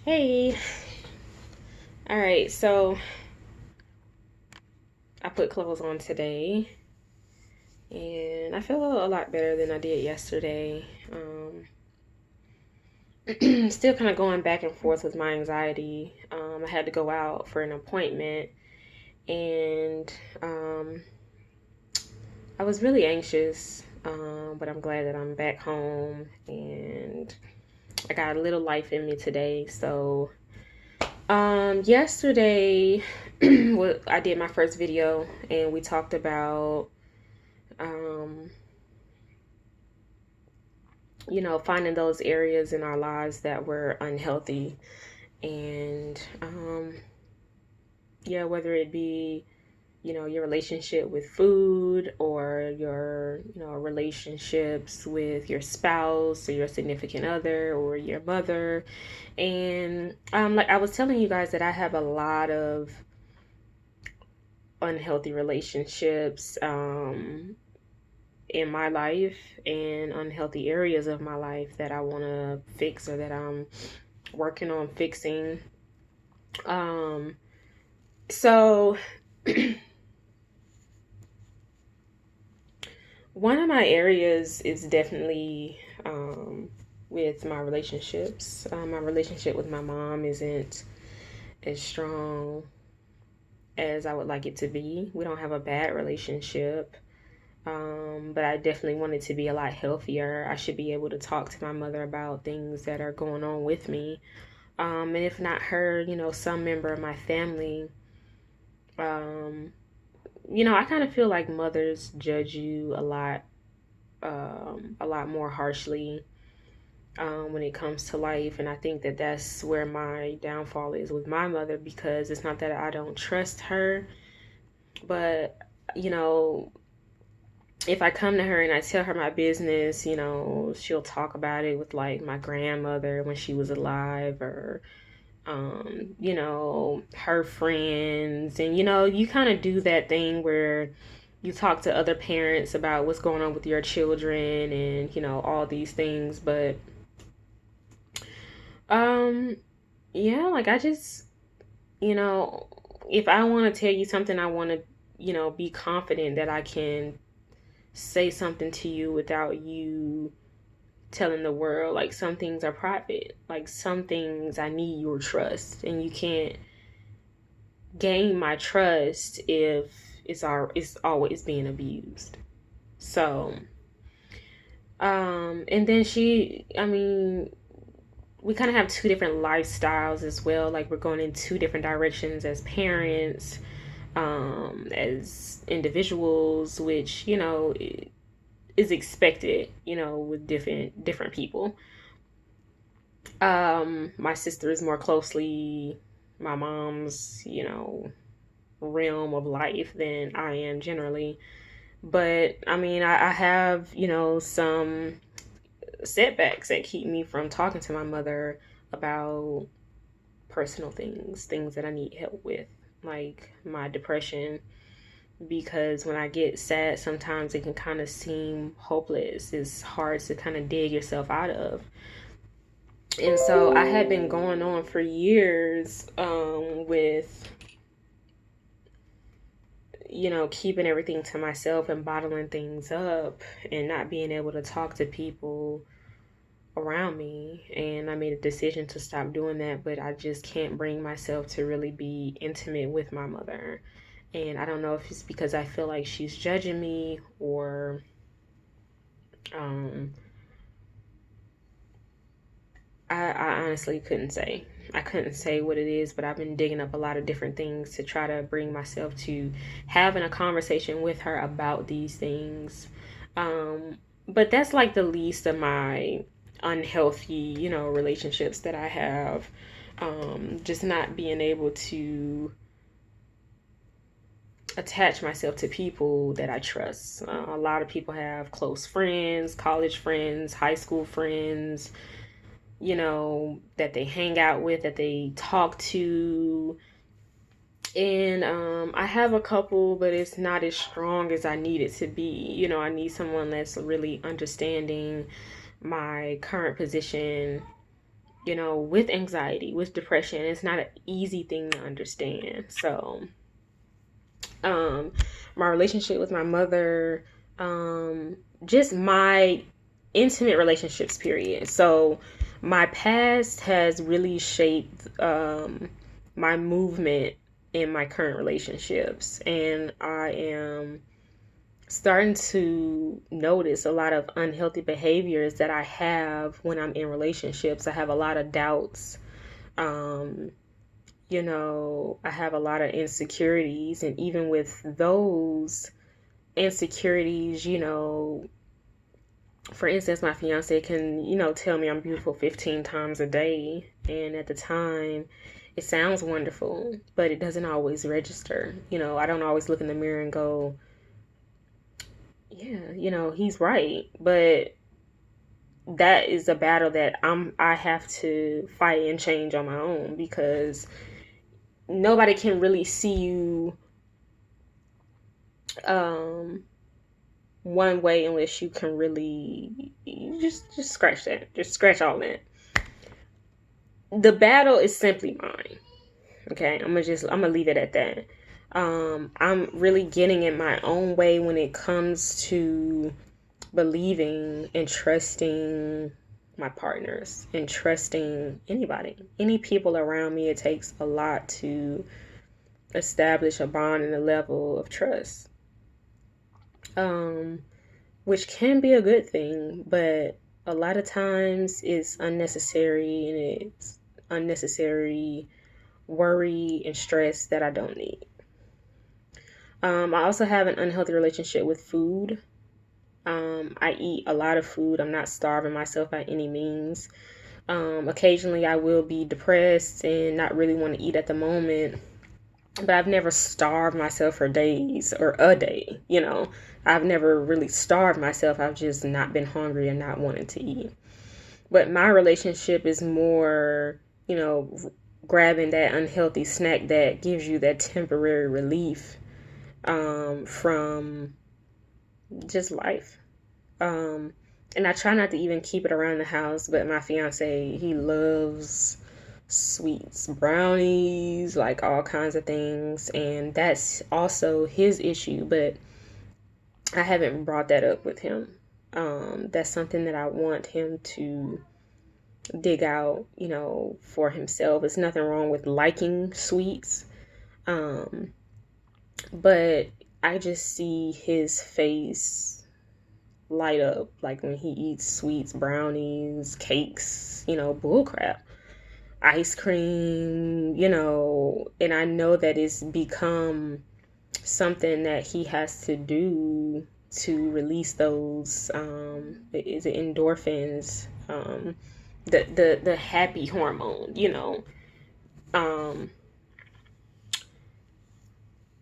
Hey, all right, so I put clothes on today and I feel a lot better than I did yesterday. Still kind of going back and forth with my anxiety. I had to go out for an appointment and I was really anxious, but I'm glad that I'm back home and I got a little life in me today. Yesterday, I did my first video and we talked about, um, finding those areas in our lives that were unhealthy. And, yeah, whether it be, your relationship with food or your, relationships with your spouse or your significant other or your mother. And, like I was telling you guys that I have a lot of unhealthy relationships in my life and unhealthy areas of my life that I want to fix or that I'm working on fixing. Um, so one of my areas is definitely with my relationships. My relationship with my mom isn't as strong as I would like it to be. We don't have a bad relationship. But I definitely want it to be a lot healthier. I should be able to talk to my mother about things that are going on with me. And if not her, some member of my family. Um, I kind of feel like mothers judge you a lot more harshly when it comes to life. And I think that that's where my downfall is with my mother because it's not that I don't trust her, but, you know, if I come to her and I tell her my business, she'll talk about it with like my grandmother when she was alive or, her friends. And, you kind of do that thing where you talk to other parents about what's going on with your children and, all these things. But, um, yeah, like I just, you know, if I want to tell you something, I want to, be confident that I can say something to you without you telling the world. Like some things are private, like some things I need your trust, and you can't gain my trust if it's always being abused. So and then I mean, we kind of have two different lifestyles as well. Like we're going in two different directions as parents, as individuals, which is expected, with different people. My sister is more closely my mom's, realm of life than I am generally. But I mean, I have, some setbacks that keep me from talking to my mother about personal things that I need help with, like my depression. Because when I get sad, sometimes it can kind of seem hopeless. It's hard to kind of dig yourself out of. And so I had been going on for years with, keeping everything to myself and bottling things up and not being able to talk to people around me. And I made a decision to stop doing that, but I just can't bring myself to really be intimate with my mother. And I don't know if it's because I feel like she's judging me or um, I honestly couldn't say. I couldn't say what it is, but I've been digging up a lot of different things to try to bring myself to having a conversation with her about these things. Um, but that's like the least of my unhealthy, relationships that I have. Just not being able to attach myself to people that I trust. A lot of people have close friends, college friends, high school friends, that they hang out with, that they talk to. And I have a couple, but it's not as strong as I need it to be. I need someone that's really understanding my current position with anxiety, with depression. It's not an easy thing to understand. So, um, my relationship with my mother, just my intimate relationships, period. So, my past has really shaped my movement in my current relationships. And I am starting to notice a lot of unhealthy behaviors that I have when I'm in relationships. I have a lot of doubts. Um, I have a lot of insecurities, and even with those insecurities, for instance, my fiance can, tell me I'm beautiful 15 times a day, and at the time, it sounds wonderful, but it doesn't always register. I don't always look in the mirror and go, yeah, he's right. But that is a battle that I have to fight and change on my own, because nobody can really see you um one way unless you can really just scratch that. Just scratch all that. The battle is simply mine. Okay? I'm gonna leave it at that. I'm really getting in my own way when it comes to believing and trusting my partners and trusting anybody, any people around me. It takes a lot to establish a bond and a level of trust, um, which can be a good thing, but a lot of times it's unnecessary, and it's unnecessary worry and stress that I don't need. I also have an unhealthy relationship with food. I eat a lot of food. I'm not starving myself by any means. Occasionally, I will be depressed and not really want to eat at the moment, but I've never starved myself for days or a day. I've never really starved myself. I've just not been hungry and not wanting to eat. But my relationship is more, grabbing that unhealthy snack that gives you that temporary relief from just life. Um, and I try not to even keep it around the house, but my fiance, he loves sweets, brownies, like all kinds of things. And that's also his issue, but I haven't brought that up with him. That's something that I want him to dig out, for himself. There's nothing wrong with liking sweets. Um, but I just see his face light up like when he eats sweets, brownies, cakes, bullcrap, ice cream, and I know that it's become something that he has to do to release those is it endorphins, the happy hormone, um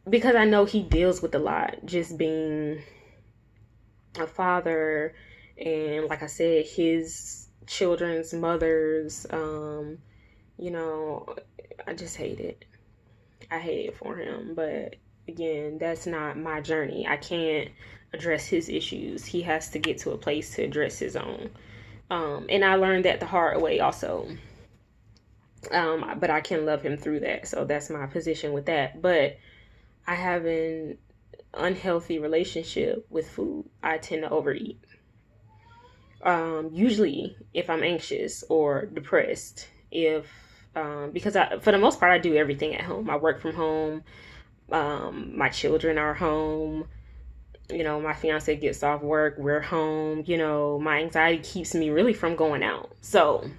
because I know he deals with a lot, just being a father, and like I said, his children's mothers. You know, I just hate it. I hate it for him. But again, that's not my journey. I can't address his issues. He has to get to a place to address his own. And I learned that the hard way also. But I can love him through that. So that's my position with that. But I have an unhealthy relationship with food. I tend to overeat. Usually, if I'm anxious or depressed, if because for the most part, I do everything at home. I work from home. My children are home. My fiance gets off work. We're home. My anxiety keeps me really from going out. So,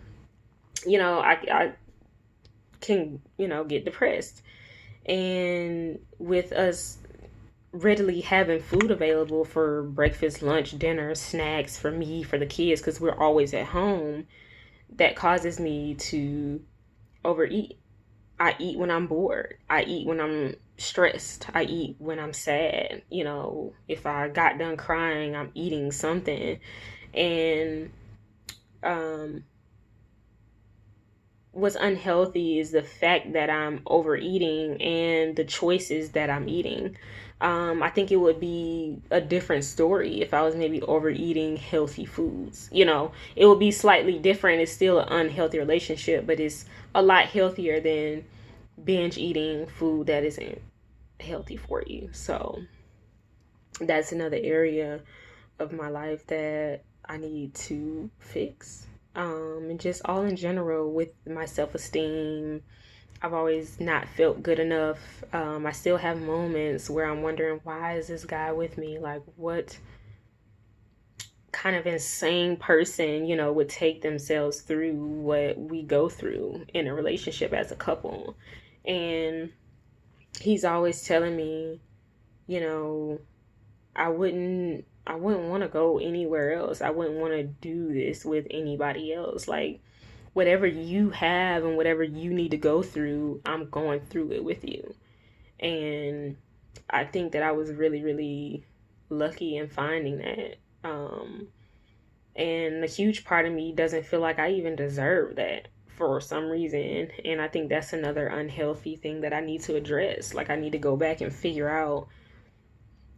I can, get depressed. And with us readily having food available for breakfast, lunch, dinner, snacks for me, for the kids, because we're always at home, that causes me to overeat. I eat when I'm bored. I eat when I'm stressed. I eat when I'm sad. If I got done crying, I'm eating something. And um, what's unhealthy is the fact that I'm overeating and the choices that I'm eating. I think it would be a different story if I was maybe overeating healthy foods. It would be slightly different. It's still an unhealthy relationship, but it's a lot healthier than binge eating food that isn't healthy for you. So that's another area of my life that I need to fix. And just all in general with my self esteem, I've always not felt good enough. I still have moments where I'm wondering, why is this guy with me? Like, what kind of insane person, would take themselves through what we go through in a relationship as a couple? And he's always telling me, you know, I wouldn't want to go anywhere else. I wouldn't want to do this with anybody else. Like, whatever you have and whatever you need to go through, I'm going through it with you. And I think that I was really, really lucky in finding that. And a huge part of me doesn't feel like I even deserve that for some reason. And I think that's another unhealthy thing that I need to address. Like, I need to go back and figure out,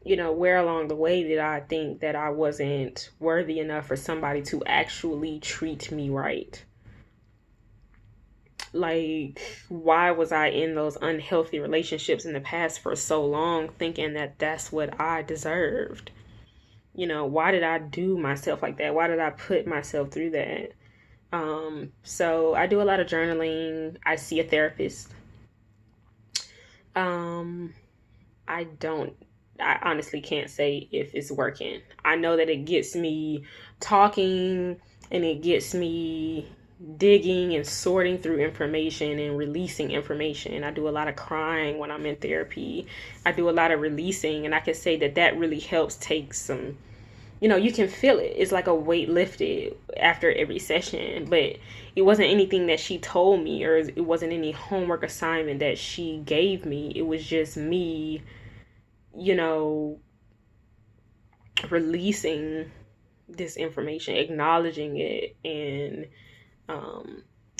where along the way did I think that I wasn't worthy enough for somebody to actually treat me right? Like, why was I in those unhealthy relationships in the past for so long thinking that that's what I deserved? Why did I do myself like that? Why did I put myself through that? So I do a lot of journaling. I see a therapist. Um, I honestly can't say if it's working. I know that it gets me talking and it gets me digging and sorting through information and releasing information. I do a lot of crying when I'm in therapy. I do a lot of releasing, and I can say that that really helps take some, you can feel it. It's like a weight lifted after every session, but it wasn't anything that she told me, or it wasn't any homework assignment that she gave me. It was just me, you know, releasing this information, acknowledging it. And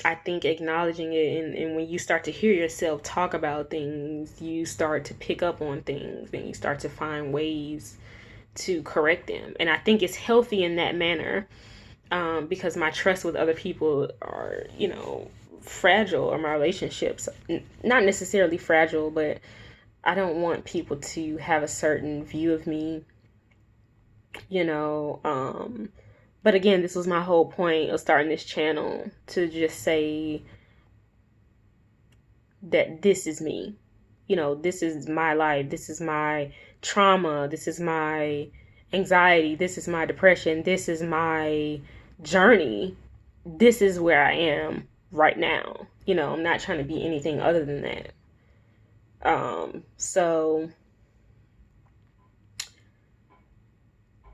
I think acknowledging it, and when you start to hear yourself talk about things, you start to pick up on things and you start to find ways to correct them. And I think it's healthy in that manner, because my trust with other people are, fragile, or my relationships, not necessarily fragile, but I don't want people to have a certain view of me, you know. But again, this was my whole point of starting this channel, to just say that this is me. This is my life. This is my trauma. This is my anxiety. This is my depression. This is my journey. This is where I am right now. I'm not trying to be anything other than that. So,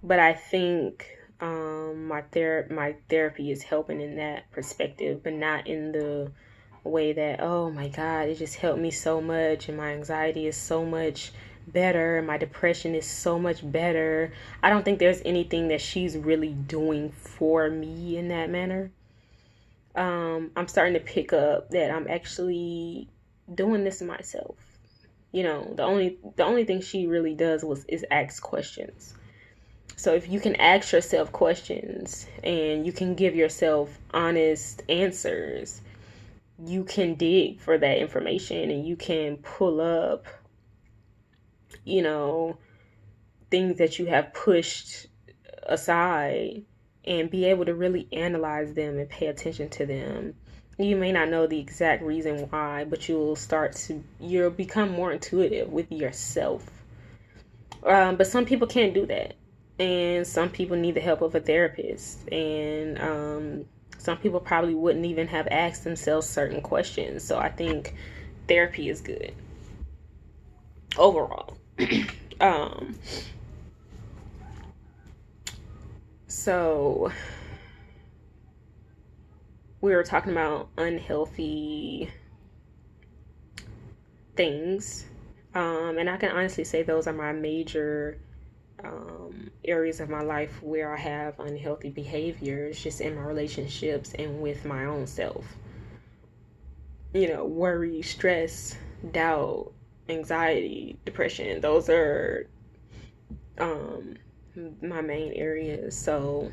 but I think my therapy is helping in that perspective, but not in the way that, oh my God, it just helped me so much and my anxiety is so much better, my depression is so much better. I don't think there's anything that she's really doing for me in that manner. I'm starting to pick up that I'm actually doing this myself. The only thing she really does is ask questions. So if you can ask yourself questions and you can give yourself honest answers, you can dig for that information and you can pull up, things that you have pushed aside, and be able to really analyze them and pay attention to them. You may not know the exact reason why, but you'll become more intuitive with yourself. But some people can't do that. And some people need the help of a therapist. And some people probably wouldn't even have asked themselves certain questions. So I think therapy is good overall. um, so we were talking about unhealthy things. And I can honestly say those are my major areas of my life where I have unhealthy behaviors, just in my relationships and with my own self. worry, stress, doubt, anxiety, depression. Those are um my main areas. So,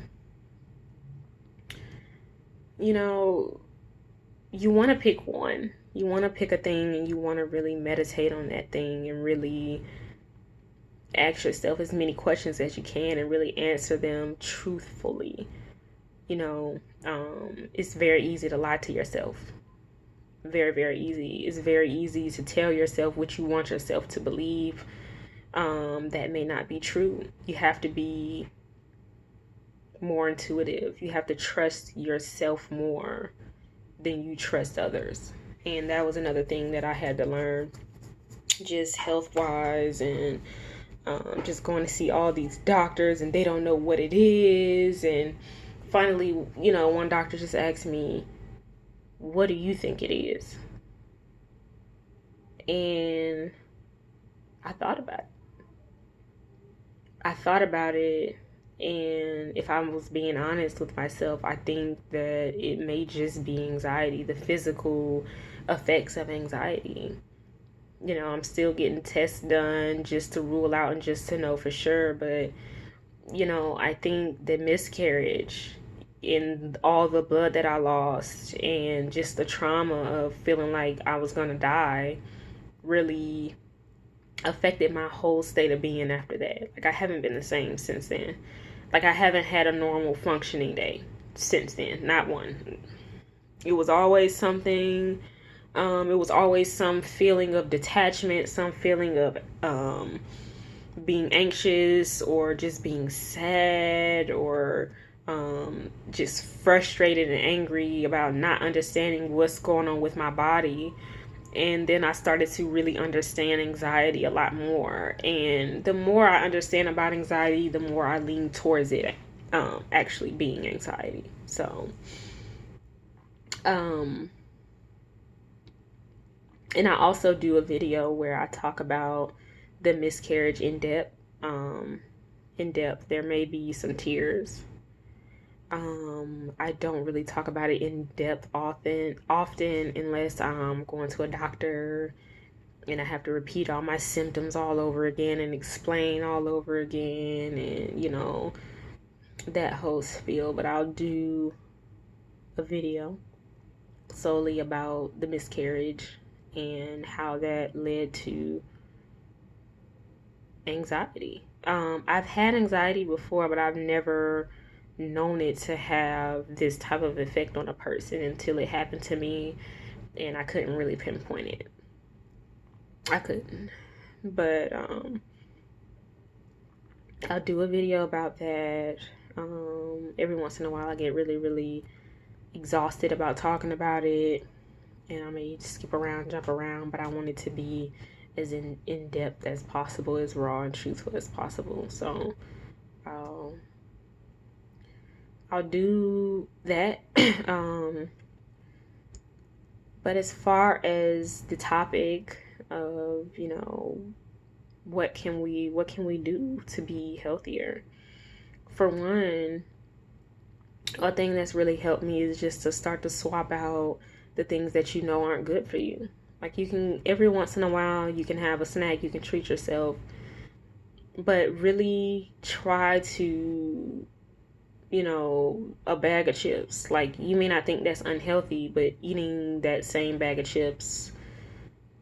you know, you want to pick one. You want to pick a thing and you want to really meditate on that thing and really ask yourself as many questions as you can and really answer them truthfully. It's very easy to lie to yourself. Very, very easy. It's very easy to tell yourself what you want yourself to believe. That may not be true. You have to be more intuitive. You have to trust yourself more than you trust others. And that was another thing that I had to learn, just health wise, and just going to see all these doctors and they don't know what it is. And finally, one doctor just asked me, what do you think it is? And I thought about it. And if I was being honest with myself, I think that it may just be anxiety, the physical effects of anxiety. I'm still getting tests done just to rule out and just to know for sure. But, I think the miscarriage and all the blood that I lost and just the trauma of feeling like I was going to die really affected my whole state of being after that. Like, I haven't been the same since then. Like, I haven't had a normal functioning day since then. Not one. It was always something. It was always some feeling of detachment, some feeling of being anxious or just being sad or just frustrated and angry about not understanding what's going on with my body. And then I started to really understand anxiety a lot more. And the more I understand about anxiety, the more I lean towards it actually being anxiety. So, and I also do a video where I talk about the miscarriage in depth. There may be some tears. I don't really talk about it in depth often unless I'm going to a doctor and I have to repeat all my symptoms all over again and explain all over again and that whole spiel. But I'll do a video solely about the miscarriage and how that led to anxiety. I've had anxiety before, but I've never known it to have this type of effect on a person until it happened to me, and I couldn't really pinpoint it. I couldn't. But I'll do a video about that. Every once in a while I get really, really exhausted about talking about it, and I may skip around, jump around, but I want it to be as in depth as possible, as raw and truthful as possible. So I'll do that. But as far as the topic of, what can we do to be healthier? For one, a thing that's really helped me is just to start to swap out the things that aren't good for you. Like, you can, every once in a while, you can have a snack, you can treat yourself, but really try to, a bag of chips. Like, you may not think that's unhealthy, but eating that same bag of chips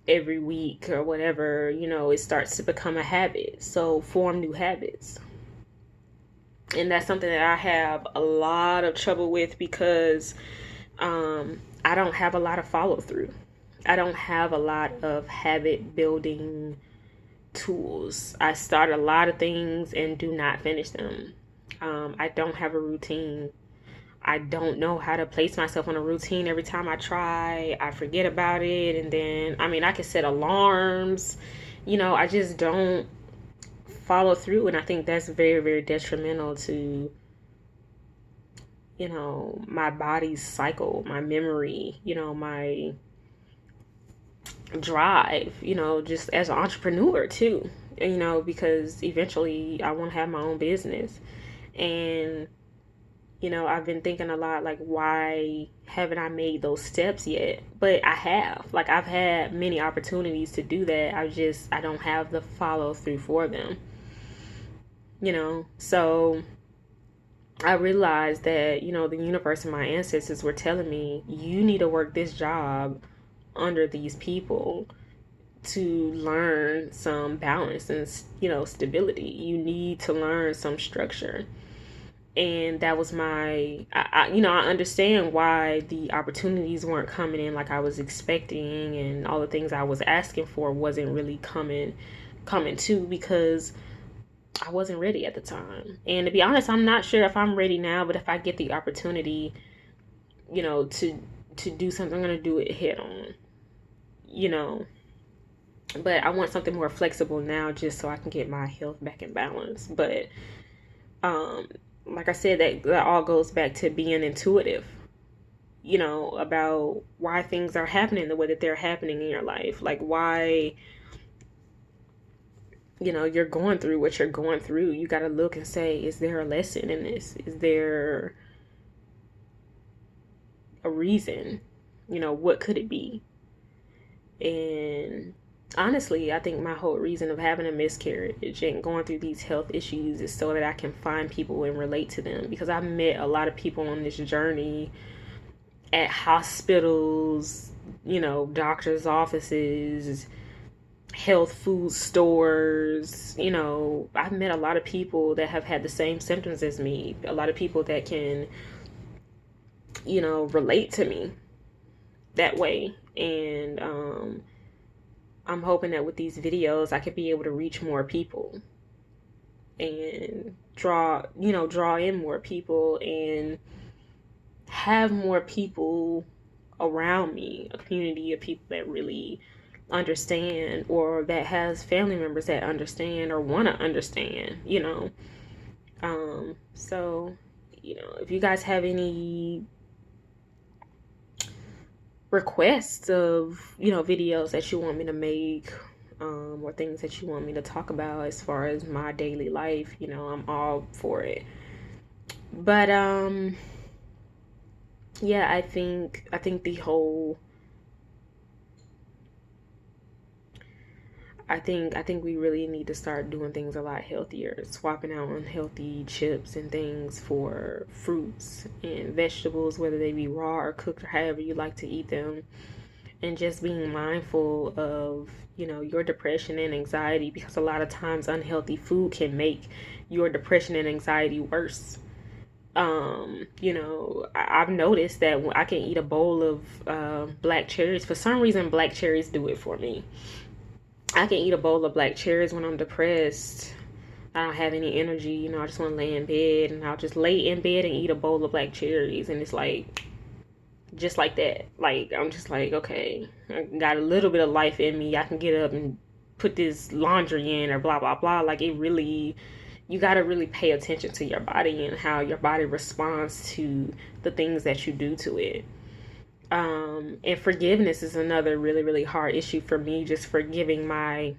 every week or whatever, it starts to become a habit. So form new habits. And that's something that I have a lot of trouble with because I don't have a lot of follow through. I don't have a lot of habit building tools. I start a lot of things and do not finish them. I don't have a routine. I don't know how to place myself on a routine. Every time I try, I forget about it. And then, I can set alarms. I just don't follow through. And I think that's very, very detrimental to, my body's cycle, my memory, my drive, just as an entrepreneur too, because eventually I want to have my own business. And, I've been thinking a lot, like, why haven't I made those steps yet? But I have. Like, I've had many opportunities to do that. I don't have the follow through for them, So I realized that, the universe and my ancestors were telling me, you need to work this job under these people to learn some balance and, stability. You need to learn some structure. And that was I understand why the opportunities weren't coming in like I was expecting, and all the things I was asking for wasn't really coming to, because I wasn't ready at the time. And to be honest, I'm not sure if I'm ready now, but if I get the opportunity, to do something, I'm gonna do it head on, you know. But I want something more flexible now, just so I can get my health back in balance. But um, like I said, that all goes back to being intuitive, about why things are happening the way that they're happening in your life, like why you're going through what you're going through. You got to look and say, is there a lesson in this? Is there a reason? What could it be? And honestly, I think my whole reason of having a miscarriage and going through these health issues is so that I can find people and relate to them, because I met a lot of people on this journey at hospitals, doctors' offices, health food stores. I've met a lot of people that have had the same symptoms as me, a lot of people that can, relate to me that way. And I'm hoping that with these videos I could be able to reach more people and draw in more people and have more people around me, a community of people that really understand, or that has family members that understand or want to understand. So if you guys have any requests of videos that you want me to make, or things that you want me to talk about as far as my daily life, I'm all for it. But yeah, I think the whole I think we really need to start doing things a lot healthier, swapping out unhealthy chips and things for fruits and vegetables, whether they be raw or cooked or however you like to eat them. And just being mindful of, your depression and anxiety, because a lot of times unhealthy food can make your depression and anxiety worse. I've noticed that when I can eat a bowl of black cherries. For some reason, black cherries do it for me. I can eat a bowl of black cherries when I'm depressed. I don't have any energy, I just want to lay in bed, and I'll just lay in bed and eat a bowl of black cherries, and it's like, just like that. Like, I'm just like, okay, I got a little bit of life in me. I can get up and put this laundry in, or blah, blah, blah. Like, it really, you got to really pay attention to your body and how your body responds to the things that you do to it. And forgiveness is another really, really hard issue for me. Just forgiving my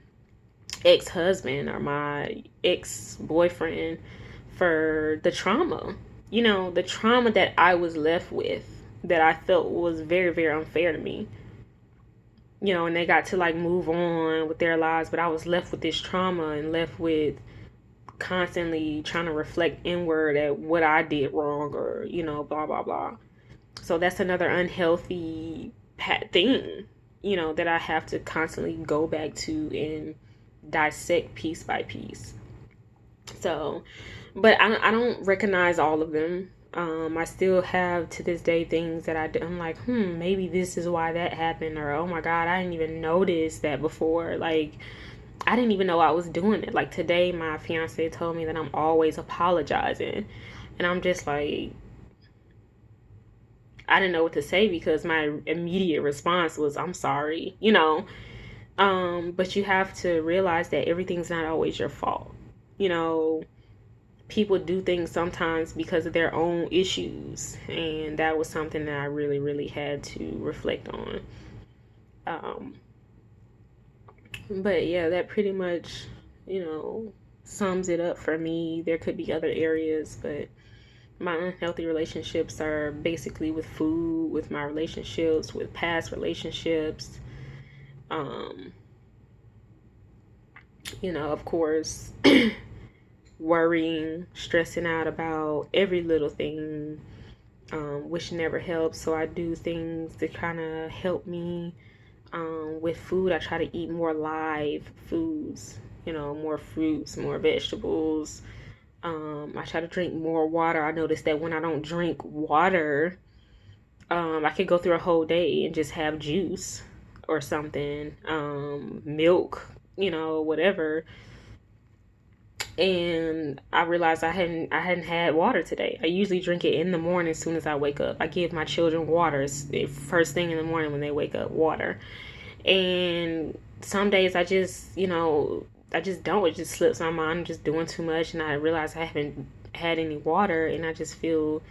ex-husband or my ex-boyfriend for the trauma, the trauma that I was left with, that I felt was very, very unfair to me. And they got to like move on with their lives, but I was left with this trauma and left with constantly trying to reflect inward at what I did wrong, or blah blah blah. So that's another unhealthy thing, that I have to constantly go back to and dissect piece by piece. So, but I don't recognize all of them. I still have to this day things that I'm like, maybe this is why that happened, or oh my God, I didn't even notice that before. Like, I didn't even know I was doing it. Like today, my fiance told me that I'm always apologizing, and I'm just like, I didn't know what to say, because my immediate response was, I'm sorry, but you have to realize that everything's not always your fault. People do things sometimes because of their own issues, and that was something that I really, really had to reflect on. But yeah, that pretty much, sums it up for me. There could be other areas, but My unhealthy relationships are basically with food, with my relationships, with past relationships. Um, of course, worrying, stressing out about every little thing, which never helps. So I do things to kind of help me. With food, I try to eat more live foods, more fruits, more vegetables. I try to drink more water. I noticed that when I don't drink water, I could go through a whole day and just have juice or something, milk, whatever. And I realized I hadn't had water today. I usually drink it in the morning as soon as I wake up. I give my children water first thing in the morning when they wake up, water. And some days I just don't. It just slips my mind. I'm just doing too much, and I realize I haven't had any water, and I just feel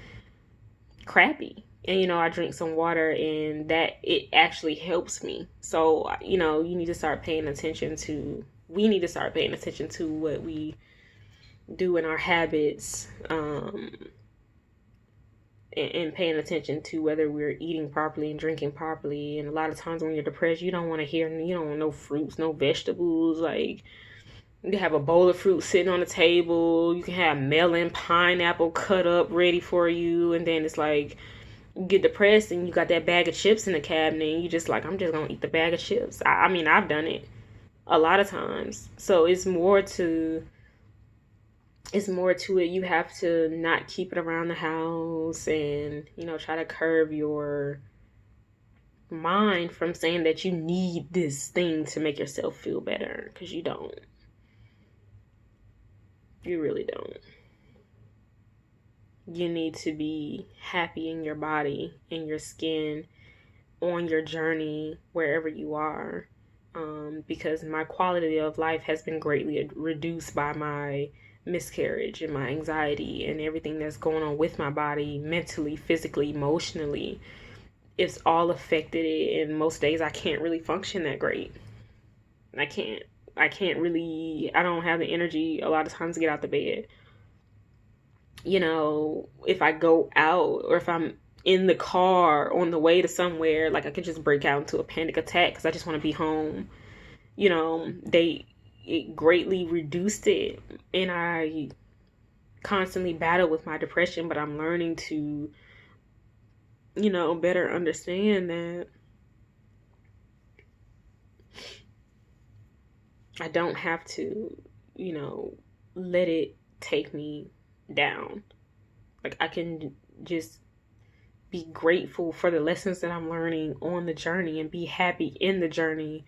crappy. And I drink some water, and that it actually helps me. So you need to start paying attention to. We need to start paying attention to what we do in our habits, and paying attention to whether we're eating properly and drinking properly. And a lot of times when you're depressed, you don't want to hear, you don't want no fruits, no vegetables. Like, you have a bowl of fruit sitting on the table. You can have melon, pineapple cut up ready for you. And then it's like, you get depressed and you got that bag of chips in the cabinet. And you just like, I'm just going to eat the bag of chips. I mean, I've done it a lot of times. So it's more to it. You have to not keep it around the house, and try to curb your mind from saying that you need this thing to make yourself feel better, because you really don't. You need to be happy in your body, in your skin, on your journey, wherever you are. Because my quality of life has been greatly reduced by my miscarriage and my anxiety and everything that's going on with my body, mentally, physically, emotionally. It's all affected it, and most days I can't really function that great. I can't. I don't have the energy a lot of times to get out the bed. If I go out or if I'm in the car on the way to somewhere, like, I could just break out into a panic attack because I just want to be home. It greatly reduced it, and I constantly battle with my depression, but I'm learning to, better understand that I don't have to, let it take me down. Like, I can just be grateful for the lessons that I'm learning on the journey and be happy in the journey,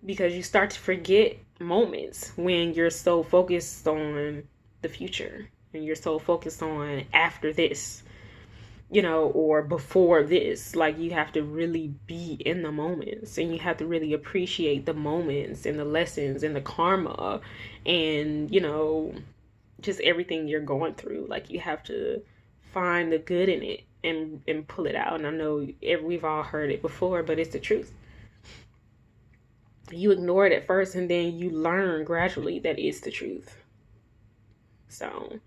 because you start to forget moments when you're so focused on the future and you're so focused on after this, or before this. Like, you have to really be in the moments, and you have to really appreciate the moments and the lessons and the karma and, just everything you're going through. Like, you have to find the good in it and pull it out. And I know we've all heard it before, but it's the truth. You ignore it at first, and then you learn gradually that it's the truth. So,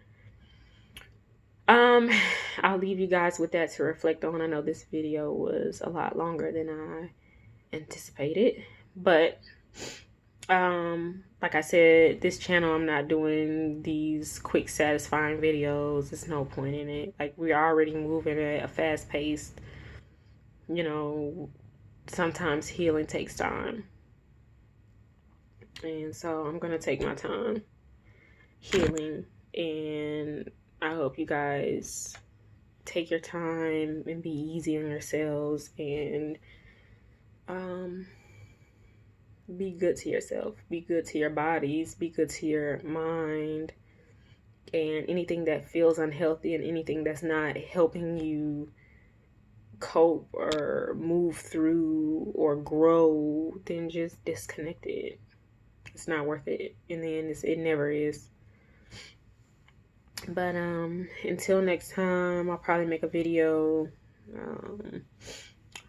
I'll leave you guys with that to reflect on. I know this video was a lot longer than I anticipated, but like I said, this channel, I'm not doing these quick satisfying videos. There's no point in it. Like, we're already moving at a fast pace. Sometimes healing takes time, and so I'm gonna take my time healing. And I hope you guys take your time and be easy on yourselves, and be good to yourself, be good to your bodies, be good to your mind. And anything that feels unhealthy and anything that's not helping you cope or move through or grow, then just disconnect it. It's not worth it. In the end, it never is. But until next time, I'll probably make a video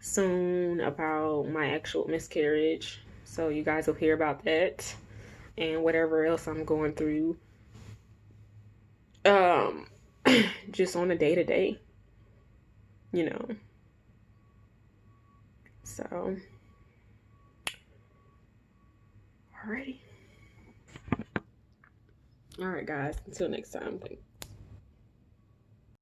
soon about my actual miscarriage, so you guys will hear about that and whatever else I'm going through. just on a day to day, you know. So, alrighty. All right, guys. Until next time.